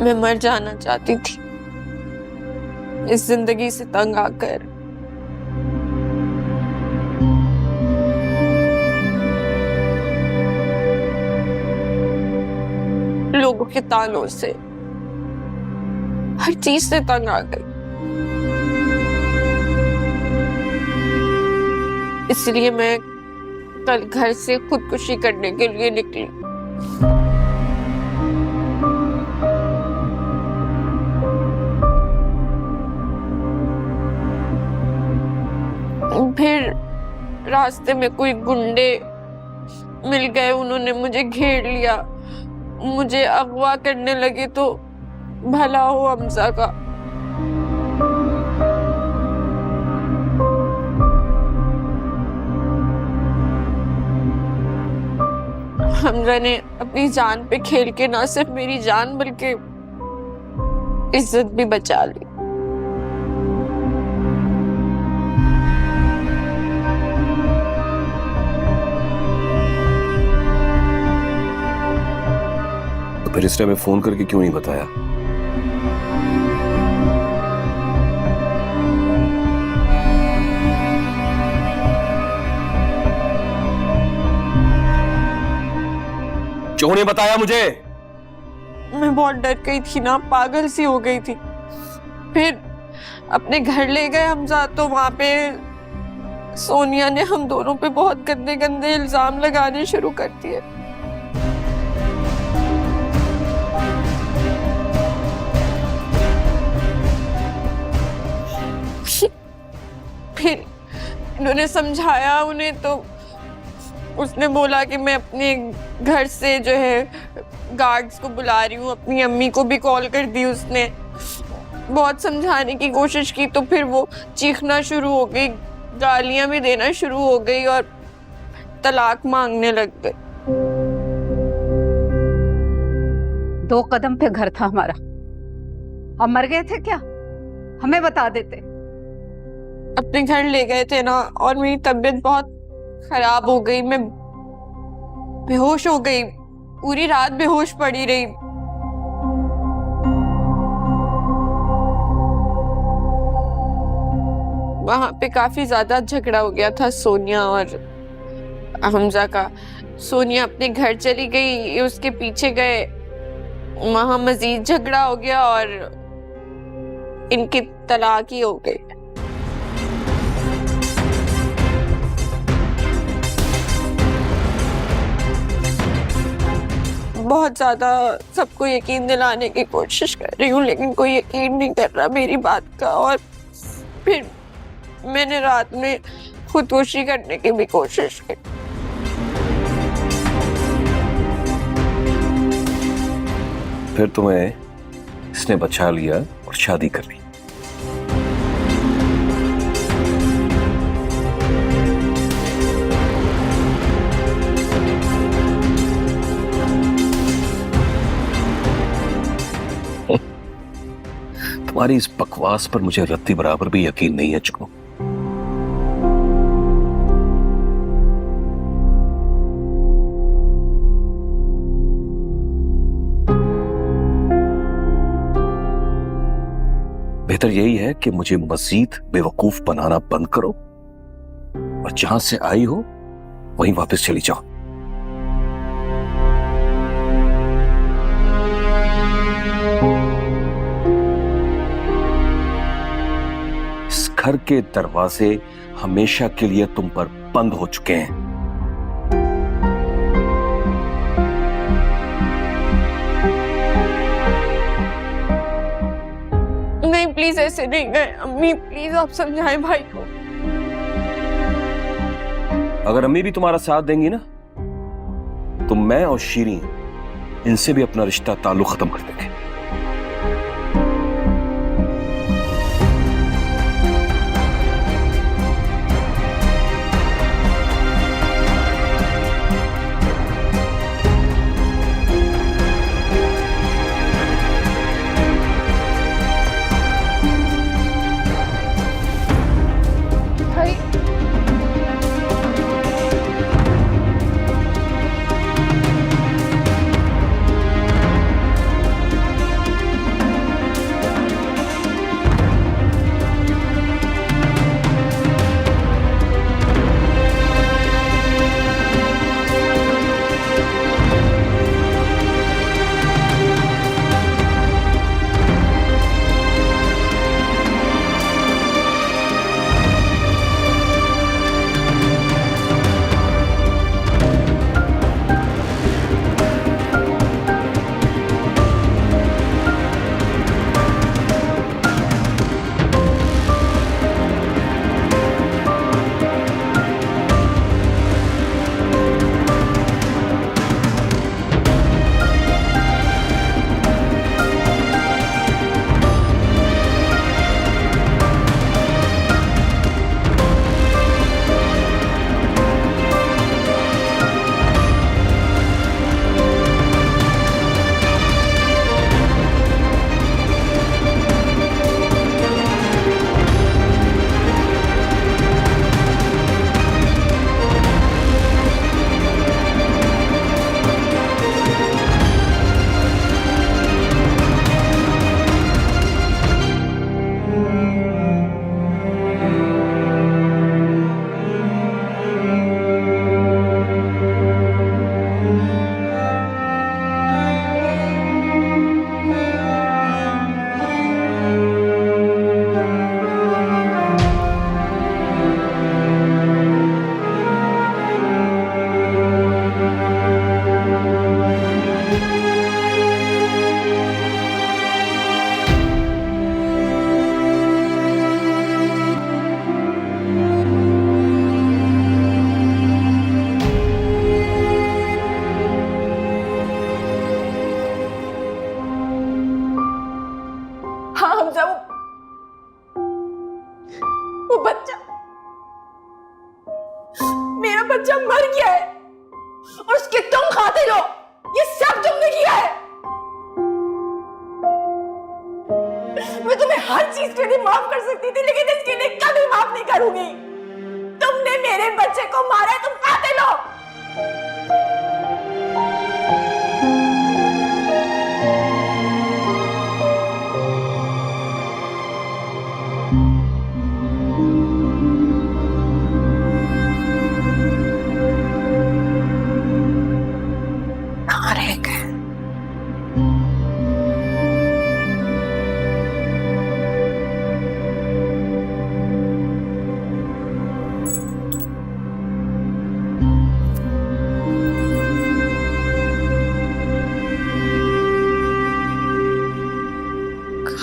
मैं मर जाना चाहती थी इस जिंदगी से तंग आकर। लोगों के तानों से, हर चीज से तंग आ गई। इसलिए मैं कल घर से खुदकुशी करने के लिए निकली। फिर रास्ते में कोई गुंडे मिल गए, उन्होंने मुझे घेर लिया, मुझे अगवा करने लगे। तो भला हो हमजा का। हमजा ने अपनी जान पे खेल के ना सिर्फ मेरी जान बल्कि इज्जत भी बचा ली। फिर इसने हमें फोन करके क्यों नहीं बताया? क्यों नहीं बताया मुझे? मैं बहुत डर गई थी ना, पागल सी हो गई थी। फिर अपने घर ले गए हमजा, तो वहां पे सोनिया ने हम दोनों पे बहुत गंदे गंदे इल्जाम लगाने शुरू कर दिए। फिर इन्होंने समझाया उन्हें, तो उसने बोला कि मैं अपने घर से जो है गार्ड्स को बुला रही हूँ। अपनी अम्मी को भी कॉल कर दी उसने, बहुत समझाने की कोशिश की। तो फिर वो चीखना शुरू हो गई, गालियां भी देना शुरू हो गई और तलाक मांगने लग गए। 2 कदम पे घर था हमारा, हम मर गए थे क्या? हमें बता देते। अपने घर ले गए थे ना, और मेरी तबीयत बहुत खराब हो गई। मैं बेहोश हो गई, पूरी रात बेहोश पड़ी रही। वहां पे काफी ज्यादा झगड़ा हो गया था सोनिया और हमजा का। सोनिया अपने घर चली गई, ये उसके पीछे गए, वहां मजीद झगड़ा हो गया और इनकी तलाक ही हो गई। बहुत ज्यादा सबको यकीन दिलाने की कोशिश कर रही हूँ, लेकिन कोई यकीन नहीं कर रहा मेरी बात का। और फिर मैंने रात में खुदकुशी करने की भी कोशिश की। फिर तुम्हें इसने बचा लिया और शादी कर ली। तुम्हारी इस बकवास पर मुझे रत्ती बराबर भी यकीन नहीं है चुको। बेहतर यही है कि मुझे मजीद बेवकूफ बनाना बंद करो और जहां से आई हो वहीं वापस चली जाओ। घर के दरवाजे हमेशा के लिए तुम पर बंद हो चुके हैं। नहीं, प्लीज ऐसे नहीं गए अम्मी, प्लीज आप समझाएं भाई को। अगर अम्मी भी तुम्हारा साथ देंगी ना, तो मैं और शीरीन इनसे भी अपना रिश्ता ताल्लुक खत्म कर देंगे। मेरा बच्चा मर गया है और उसके तुम खातिर हो। ये सब तुमने किया है। मैं तुम्हें हर चीज के लिए माफ कर सकती थी, लेकिन इसके लिए कभी माफ नहीं करूंगी। तुमने मेरे बच्चे को मारा है, तुम कातिल हो।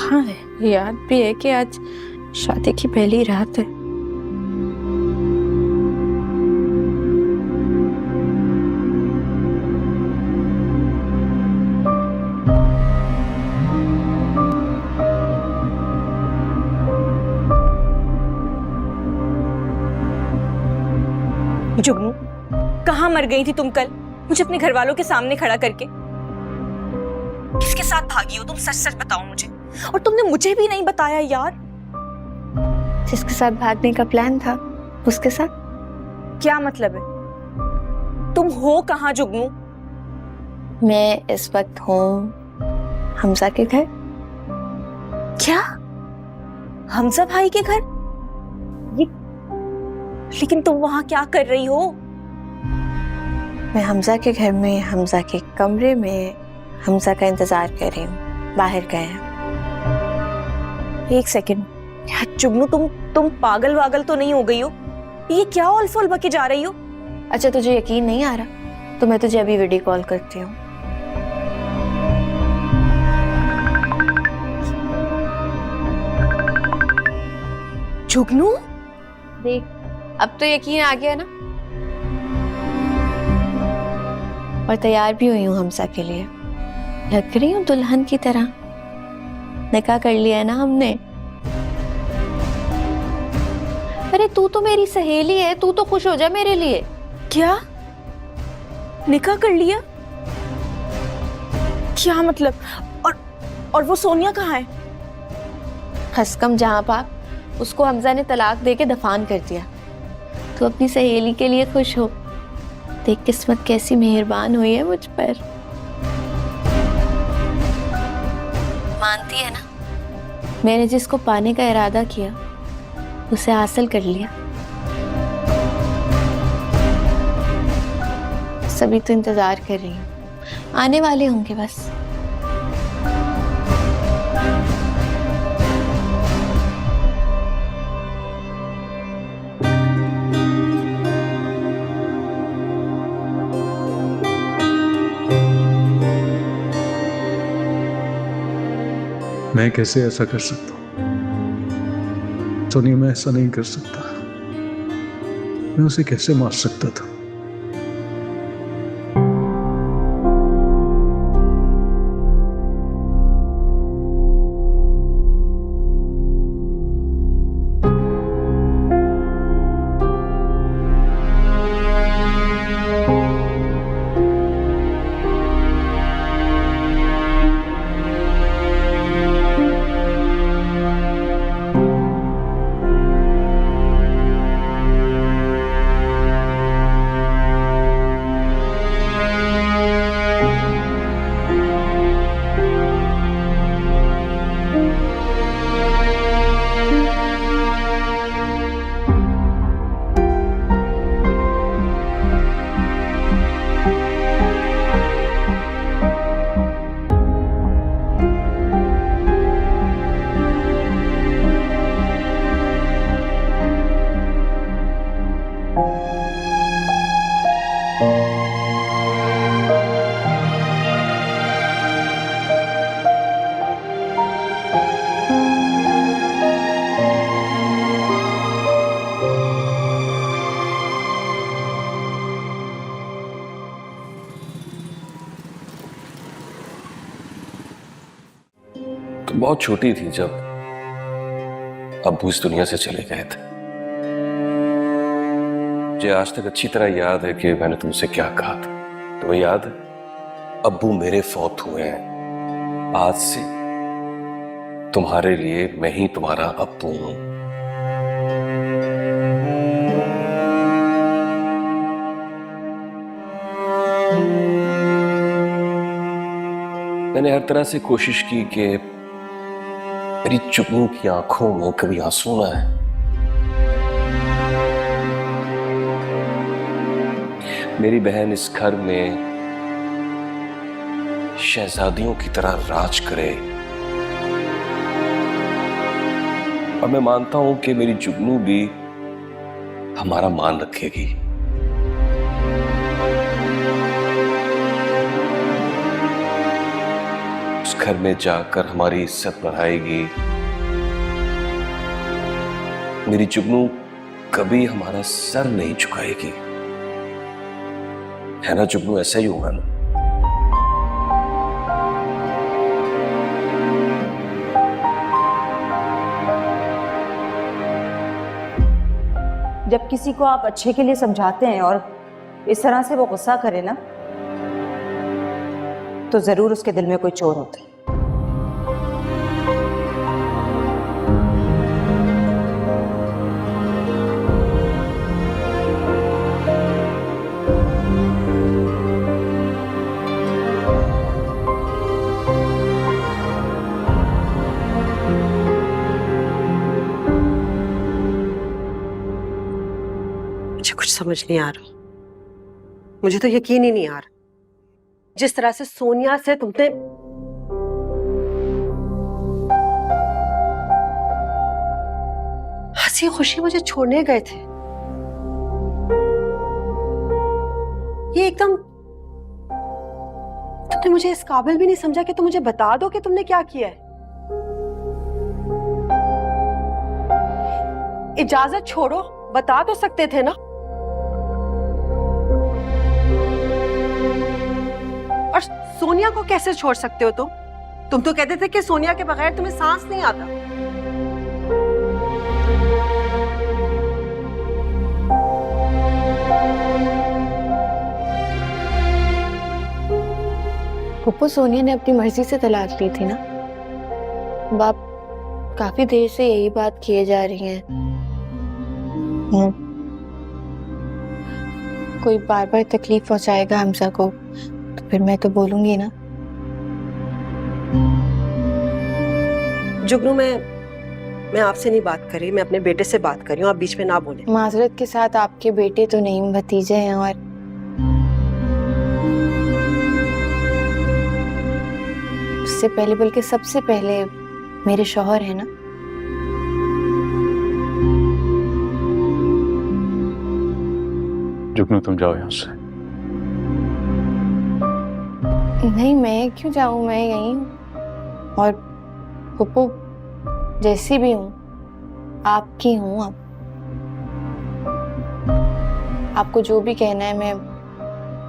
हाँ, याद भी है कि आज शादी की पहली रात है। जुगनू, कहाँ मर गई थी तुम कल, मुझे अपने घर वालों के सामने खड़ा करके? किसके साथ भागी हो तुम? सच सच बताओ मुझे। और तुमने मुझे भी नहीं बताया यार। जिसके साथ भागने का प्लान था उसके साथ। क्या मतलब है? तुम हो कहाँ जुगनू? मैं इस वक्त हूँ हमजा के घर। क्या? हमजा भाई के घर? ये लेकिन तुम वहां क्या कर रही हो? मैं हमजा के घर में, हमजा के कमरे में हमजा का इंतजार कर रही हूँ। बाहर गए हैं। एक सेकंड यार जुगनू, तुम पागल वागल तो नहीं हो गई हो? ये क्या ओल-फोल बके जा रही हो? अच्छा, तुझे यकीन नहीं आ रहा तो मैं तुझे अभी वीडियो कॉल करती हूँ। जुगनू देख, अब तो यकीन आ गया ना। और तैयार भी हुई हूँ हमजा के लिए। लग रही हूँ दुल्हन की तरह। निकाह कर लिया है ना हमने। अरे तू तो मेरी सहेली है, तू तो खुश हो जा मेरे लिए। क्या? निकाह कर लिया? क्या मतलब? और वो सोनिया कहाँ है? हस्कम जहां पाक, उसको हमजा ने तलाक देके दफान कर दिया। तू अपनी सहेली के लिए खुश हो। देख किस्मत कैसी मेहरबान हुई है मुझ पर। मानती है ना, मैंने जिसको पाने का इरादा किया उसे हासिल कर लिया। सभी तो इंतजार कर रही हूँ, आने वाले होंगे बस। मैं कैसे ऐसा कर सकता हूँ सोनिया? मैं ऐसा नहीं कर सकता। मैं उसे कैसे मार सकता था? बहुत छोटी थी जब अब्बू इस दुनिया से चले गए थे। मुझे आज तक अच्छी तरह याद है कि मैंने तुमसे क्या कहा था। तुम्हें याद है? अब्बू मेरे फौत हुए हैं। आज से तुम्हारे लिए मैं ही तुम्हारा अब्बू हूं। मैंने हर तरह से कोशिश की कि मेरी जुगनू की आंखों में कभी आंसू ना आए। मेरी बहन इस घर में शहजादियों की तरह राज करे। और मैं मानता हूं कि मेरी जुगनू भी हमारा मान रखेगी। उस घर में जाकर हमारी इज्जत बढ़ाएगी। मेरी जुगनू कभी हमारा सर नहीं झुकाएगी, है ना जुगनू? ऐसा ही होगा ना? जब किसी को आप अच्छे के लिए समझाते हैं और इस तरह से वो गुस्सा करे ना, तो जरूर उसके दिल में कोई चोर होता है। मुझे कुछ समझ नहीं आ रहा। मुझे तो यकीन ही नहीं आ रहा, जिस तरह से सोनिया से तुमने हंसी खुशी मुझे छोड़ने गए थे, ये एकदम तुमने मुझे इस काबिल भी नहीं समझा कि तुम मुझे बता दो कि तुमने क्या किया है। इजाजत छोड़ो, बता तो सकते थे ना। और सोनिया को कैसे छोड़ सकते हो तुम तो कहते थे कि सोनिया के बगैर तुम्हें सांस नहीं आता। पप्पू, सोनिया ने अपनी मर्जी से तलाक ली थी ना। बाप काफी देर से यही बात किए जा रही हैं। कोई बार बार तकलीफ पहुंचाएगा हमजा को तो फिर मैं तो बोलूंगी ना। जुगनू, मैं आपसे नहीं बात कर रही, मैं अपने बेटे से बात कर रही हूँ। आप बीच में ना बोले। माजरत के साथ, आपके बेटे तो नहीं, भतीजे हैं। और उससे पहले, बल्कि सबसे पहले मेरे शौहर है ना। जुगनू तुम जाओ यहाँ से। नहीं, मैं क्यों जाऊं? मैं यहीं हूं। और पप्पू, जैसी भी हूं, आपकी हूं। अब आपको जो भी कहना है मैं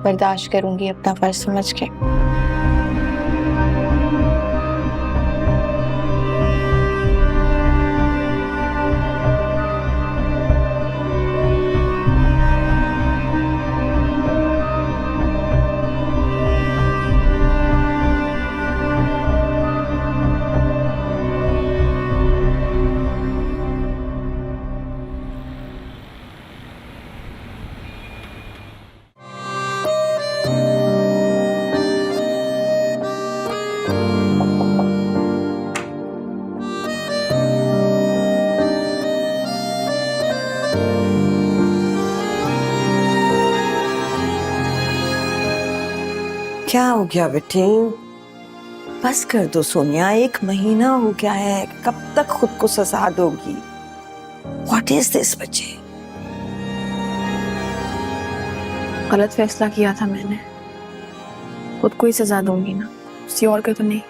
बर्दाश्त करूंगी, अपना फर्ज समझ के। क्या हो गया बेटी? बस कर दो सोनिया, 1 महीना हो गया है। कब तक खुद को सजा दोगी? What is this बच्चे? गलत फैसला किया था मैंने, खुद को ही सजा दूंगी ना, किसी और का तो नहीं।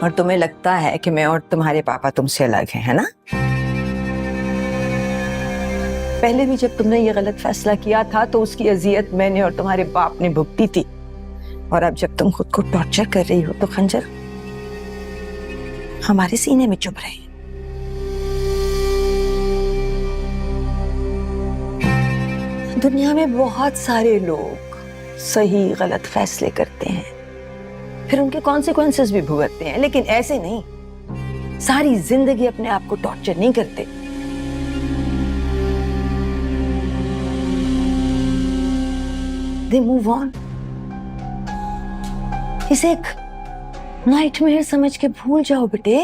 और तुम्हें लगता है कि मैं और तुम्हारे पापा तुमसे अलग हैं, है ना? पहले भी जब तुमने ये गलत फैसला किया था तो उसकी अजियत मैंने और तुम्हारे बाप ने भुगती थी। और अब जब तुम खुद को टॉर्चर कर रही हो तो खंजर हमारे सीने में चुभ रहे हैं। दुनिया में बहुत सारे लोग सही गलत फैसले करते हैं, फिर उनके कॉन्सिक्वेंसेस भी भुगतते हैं, लेकिन ऐसे नहीं। सारी जिंदगी अपने आप को टॉर्चर नहीं करते। They move on. इसे एक नाइटमेयर समझ के भूल जाओ बेटे।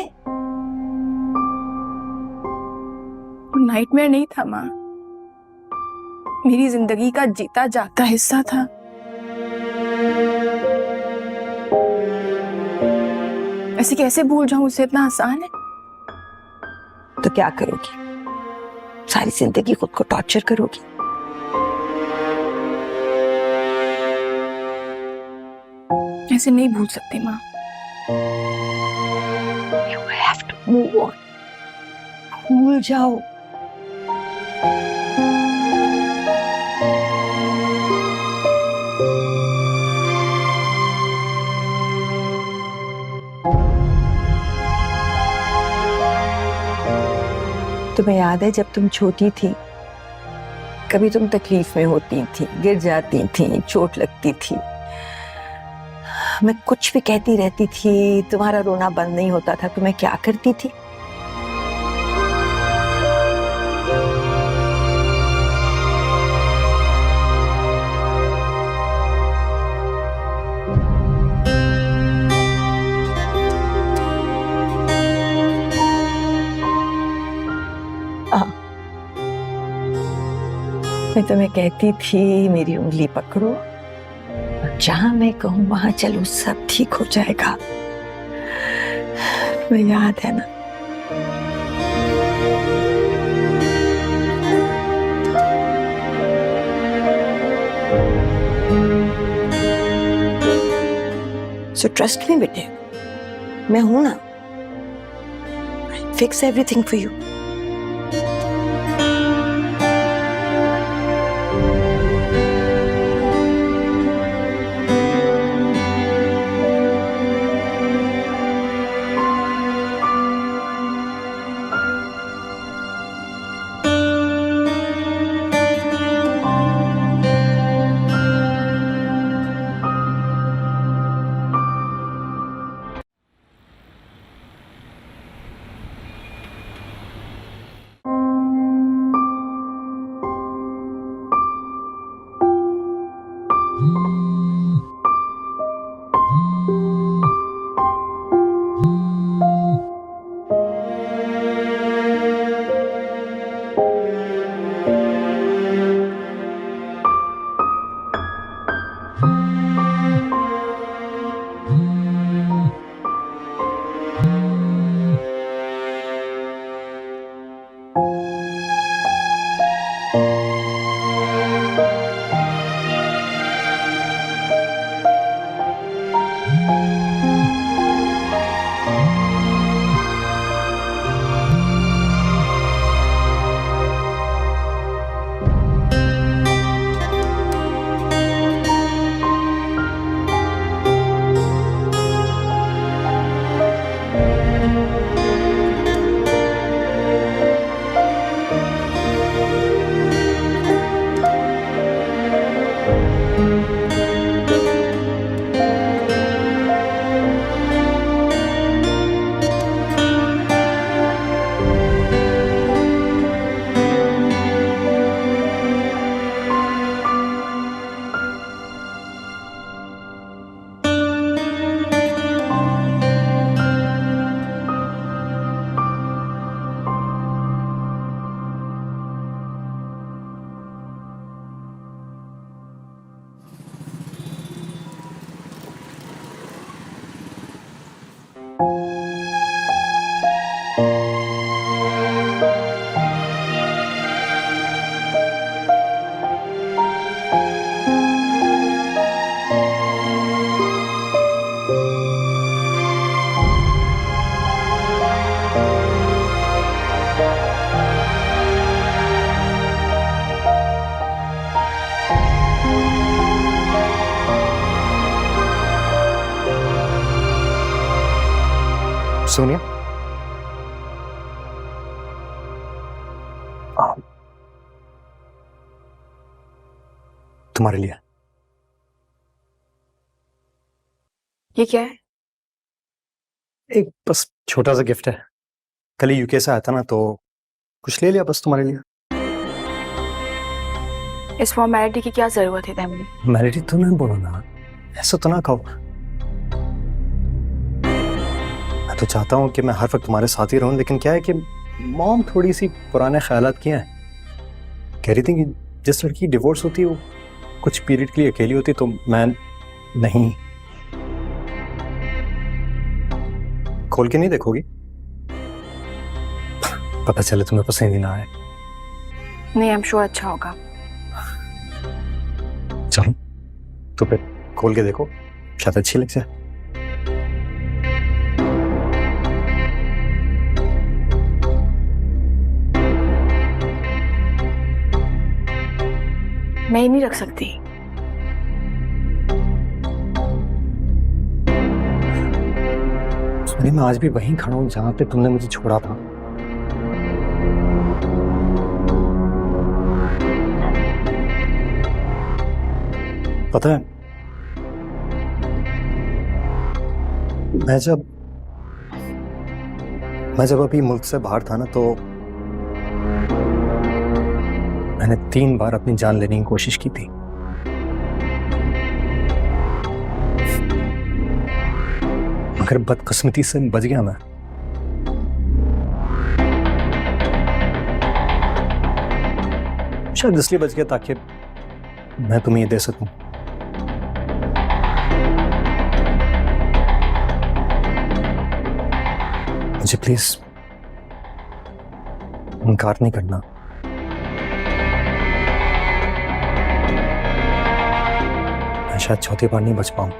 नाइटमेयर नहीं था माँ, मेरी जिंदगी का जीता जागता हिस्सा था। ऐसे कैसे भूल जाऊं, उसे इतना आसान है? तो क्या करोगी? सारी जिंदगी खुद को टॉर्चर करोगी? ऐसे नहीं भूल सकती माँ। You have to move on. भूल जाओ। तुम्हें याद है जब तुम छोटी थी, कभी तुम तकलीफ में होती थी, गिर जाती थी, चोट लगती थी, मैं कुछ भी कहती रहती थी, तुम्हारा रोना बंद नहीं होता था, तो मैं क्या करती थी? मैं तुम्हें कहती थी मेरी उंगली पकड़ो, जहां मैं कहूं वहां चलो, सब ठीक हो जाएगा। तुम्हें याद है ना? सो ट्रस्ट मी बेटे, मैं हूं ना। Fix everything for you. Sonia, तुम्हारे लिए। ये क्या है? एक बस छोटा सा गिफ्ट है। कल ही यूके से आया था ना, तो कुछ ले लिया बस तुम्हारे लिए। इस फॉर्मेलिटी की क्या जरूरत है तैमूर? मैरिटी तो नहीं बोलो ना, ऐसा तो ना कहो। मैं तो चाहता हूँ कि मैं हर वक्त तुम्हारे साथ ही रहूं, लेकिन क्या है कि मॉम थोड़ी सी पुराने ख्यालात की हैं। कह रही थी कि जिस लड़की डिवोर्स होती है वो कुछ पीरियड के लिए अकेली होती, तो मैं नहीं। खोल के नहीं देखोगी? पता चले तुम्हें पसंद ही ना आए। नहीं, आई एम श्योर अच्छा होगा। चलो तो फिर खोल के देखो, शायद अच्छी लग जाए। मैं ही नहीं रख सकती। अरे मैं आज भी वहीं खड़ा हूँ जहां पे तुमने मुझे छोड़ा था। पता है, मैं जब अभी मुल्क से बाहर था ना, तो मैंने 3 बार अपनी जान लेने की कोशिश की थी। मगर बदकिस्मती से बच गया मैं। शायद इसलिए बच गया ताकि मैं तुम्हें ये दे सकूं। मुझे प्लीज इनकार नहीं करना। मैं शायद चौथी बार नहीं बच पाऊं।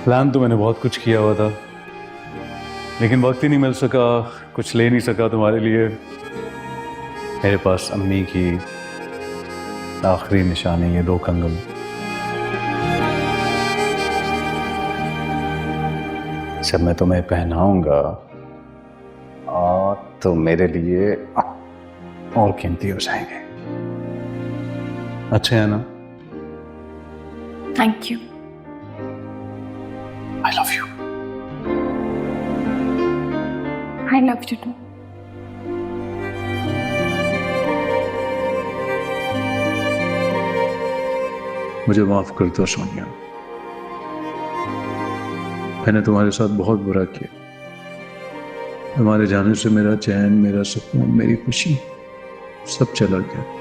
प्लान तो मैंने बहुत कुछ किया हुआ था, लेकिन वक्त ही नहीं मिल सका, कुछ ले नहीं सका तुम्हारे लिए। मेरे पास अम्मी की आखिरी निशानी ये 2 कंगन। जब मैं तुम्हें पहनाऊंगा और तो मेरे लिए और कीमती हो जाएंगे। अच्छे है ना? Thank you. I love you. I love you too. मुझे माफ कर दो सोनिया, मैंने तुम्हारे साथ बहुत बुरा किया। तुम्हारे जाने से मेरा चैन, मेरा सुकून, मेरी खुशी सब चला गया।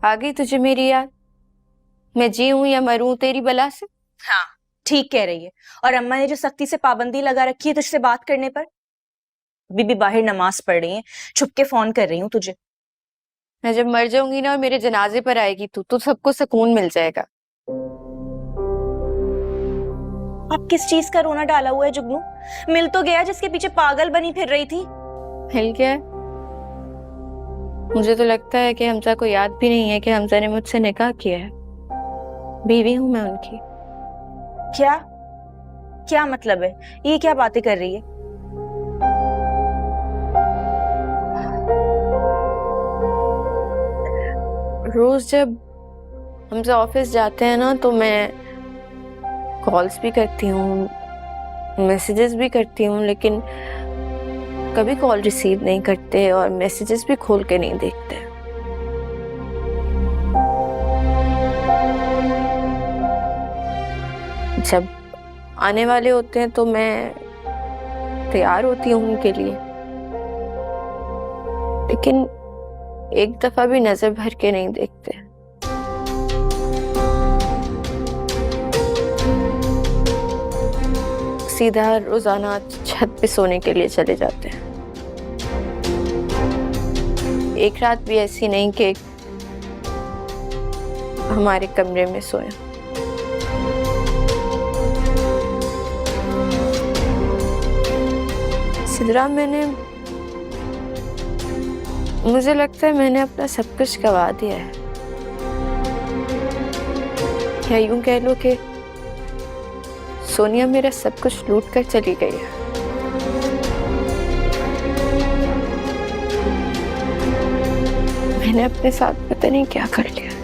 आ गई तुझे मेरी याद? मैं जी हूं या मरूं तेरी बला से? हाँ, ठीक कह रही है। और अम्मा ने जो सख्ती से पाबंदी लगा रखी है तुझसे बात करने पर, अभी भी बाहर नमाज पढ़ रही है, छुप के फोन कर रही हूँ तुझे। मैं जब मर जाऊंगी ना और मेरे जनाजे पर आएगी तू, तो सबको सुकून मिल जाएगा। अब किस चीज का रोना डाला हुआ है जुगनू? मिल तो गया जिसके पीछे पागल बनी फिर रही थी। मिल गया? मुझे तो लगता है कि हमजा को याद भी नहीं है कि हमजा ने मुझसे निकाह किया है। बीवी हूं मैं उनकी। क्या क्या मतलब है? ये क्या बातें कर रही है? रोज जब हमजा ऑफिस जाते हैं ना तो मैं कॉल्स भी करती हूँ, मैसेजेस भी करती हूँ, लेकिन कभी कॉल रिसीव नहीं करते और मैसेजेस भी खोल के नहीं देखते। जब आने वाले होते हैं तो मैं तैयार होती हूँ उनके लिए, लेकिन एक दफा भी नजर भर के नहीं देखते। सीधा रोजाना छत पे सोने के लिए चले जाते हैं। एक रात भी ऐसी नहीं कि हमारे कमरे में सोए। सिद्रा, मुझे लगता है मैंने अपना सब कुछ गवा दिया है, या यूं कह लो कि सोनिया मेरा सब कुछ लूट कर चली गई है। मैंने अपने साथ पता नहीं क्या कर लिया।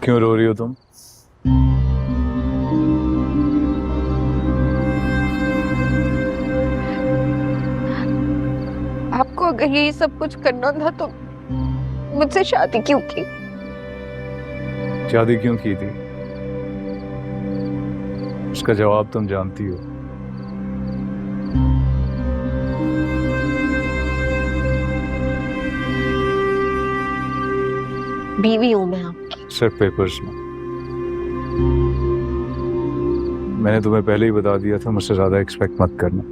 क्यों रो रही हो तुम? आपको अगर यही सब कुछ करना था तो मुझसे शादी क्यों की? शादी क्यों की थी उसका जवाब तुम जानती हो। बीवी हूं मैं आपकी। सिर्फ पेपर्स में। मैंने तुम्हें पहले ही बता दिया था, मुझसे ज्यादा एक्सपेक्ट मत करना।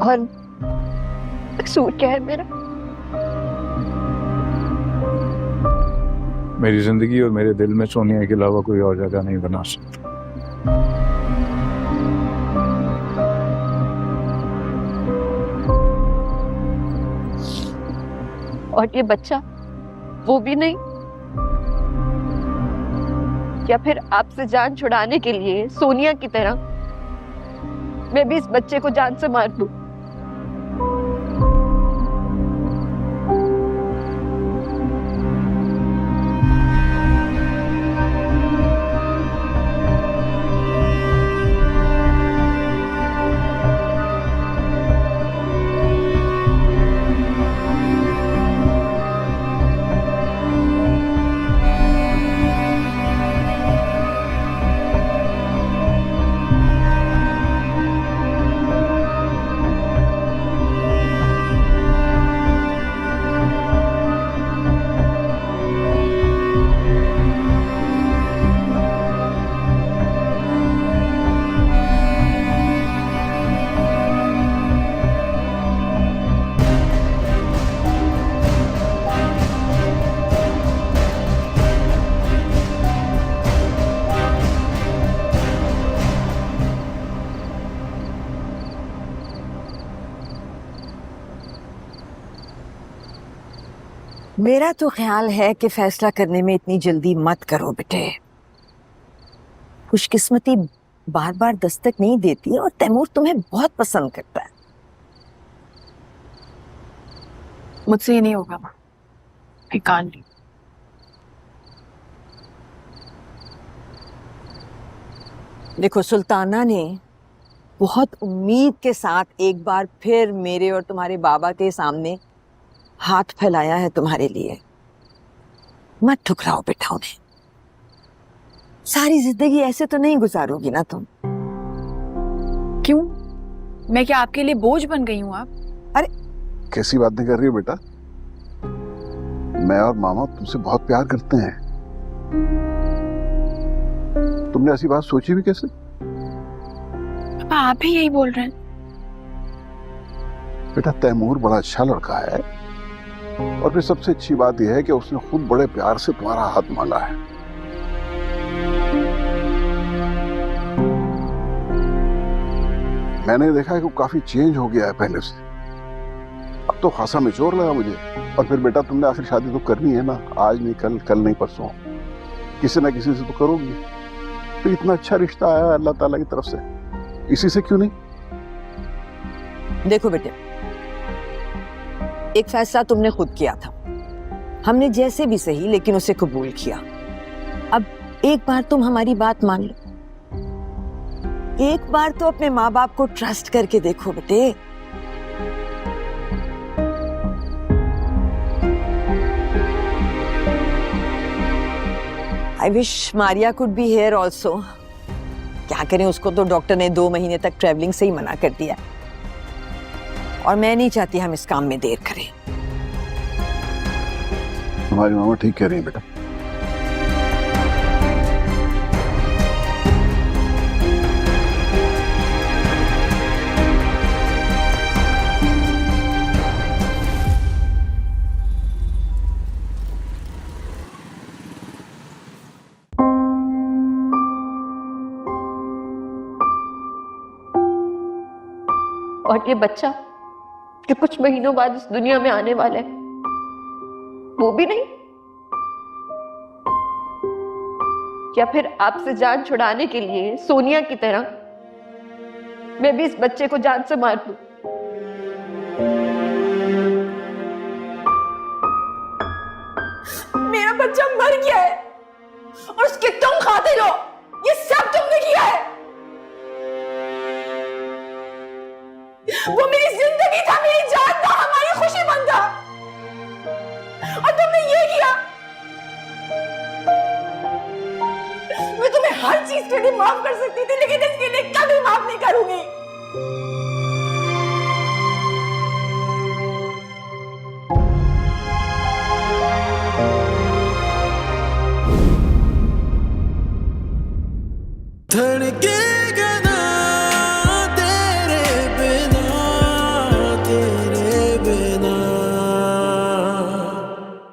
और कसूर क्या है मेरा? मेरी जिंदगी और मेरे दिल में सोनिया के अलावा कोई और जगह नहीं बना सकता। और ये बच्चा, वो भी नहीं? या फिर आपसे जान छुड़ाने के लिए सोनिया की तरह मैं भी इस बच्चे को जान से मार दूं? मेरा तो ख्याल है कि फैसला करने में इतनी जल्दी मत करो बेटे। खुशकिस्मती बार बार दस्तक नहीं देती और तैमूर तुम्हें बहुत पसंद करता है। मुझसे ये नहीं होगा माँ, I can't. देखो, सुल्ताना ने बहुत उम्मीद के साथ एक बार फिर मेरे और तुम्हारे बाबा के सामने हाथ फैलाया है तुम्हारे लिए। मत ठुकराओ बेटा उन्हें। सारी जिंदगी ऐसे तो नहीं गुजारोगी ना तुम। क्यों? मैं क्या आपके लिए बोझ बन गई हूँ? आप अरे कैसी बातें कर रही हो बेटा? मैं और मामा तुमसे बहुत प्यार करते हैं। तुमने ऐसी बात सोची भी कैसे? पापा आप भी यही बोल रहे हैं? बेटा तैमूर बड़ा अच्छा लड़का है और फिर सबसे अच्छी बात यह है कि उसने खुद बड़े प्यार से तुम्हारा हाथ मांगा है। मैंने देखा है कि वो काफी चेंज हो गया है पहले से। अब तो खासा मैच्योर लगा मुझे। और फिर बेटा तुमने आखिर शादी तो करनी है ना, आज नहीं कल, कल नहीं परसों, किसी ना किसी से तो करोगी। तो इतना अच्छा रिश्ता आया है अल्लाह ताला की तरफ से, इसी से क्यों नहीं? देखो बेटे, एक फैसला तुमने खुद किया था, हमने जैसे भी सही लेकिन उसे कबूल किया। अब एक बार तुम हमारी बात मान लो। एक बार तो अपने माँ बाप को ट्रस्ट करके देखो बेटे। I wish Maria could be here also. क्या करें, उसको तो डॉक्टर ने 2 महीने तक ट्रैवलिंग से ही मना कर दिया और मैं नहीं चाहती हम इस काम में देर करें। तुम्हारी मामा ठीक कह रही है बेटा। और ये बच्चा जो कुछ महीनों बाद इस दुनिया में आने वाला है, वो भी नहीं? या फिर आपसे जान छुड़ाने के लिए सोनिया की तरह मैं भी इस बच्चे को जान से मार दूं? मेरा बच्चा मर गया है और उसके तुम खातिर हो। ये सब तुमने किया है। वो मेरी जिंदगी था, मेरी जान था, हमारी खुशी बनता, और तुमने ये किया। मैं तुम्हें हर चीज के लिए माफ कर सकती थी, लेकिन इसके लिए कभी माफ नहीं करूंगी। धड़के